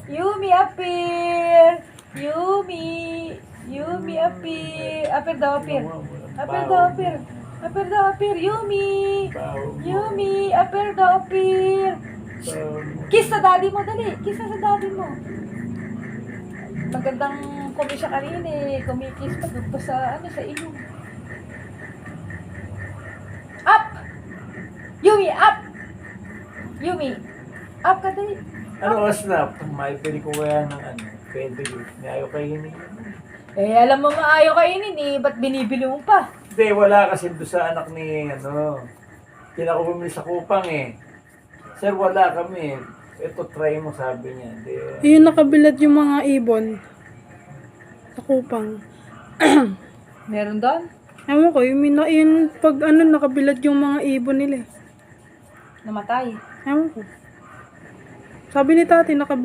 Yumi, appear! Yumi! Yumi, appear! Appear daw, appear. Appear daw, appear. Appear daw, appear. Yumi! Yumi, appear daw, appear. Kiss sa daddy mo, dali. Kiss na sa daddy mo. Magandang kumi siya kanina eh. Kumikiss pa doon pa sa, sa ilong. Up! Yumi, up! Yumi, up ka dali. Ano oras na? May pili ko kaya ng pwede yun. May ayaw kainin. Eh, alam mo maayo kainin eh. Ba't binibili mo pa? Hindi, wala kasi doon sa anak ni, kina ko bumili sa Kupang eh. Sir, wala kami. Ito, try mo, sabi niya. Hindi, Yung nakabilad yung mga ibon. Sa Kupang. Meron doon? Ewan ko, yung pag nakabilad yung mga ibon nila. Namatay. Ewan ko. Sabi ni tati, nakabilad.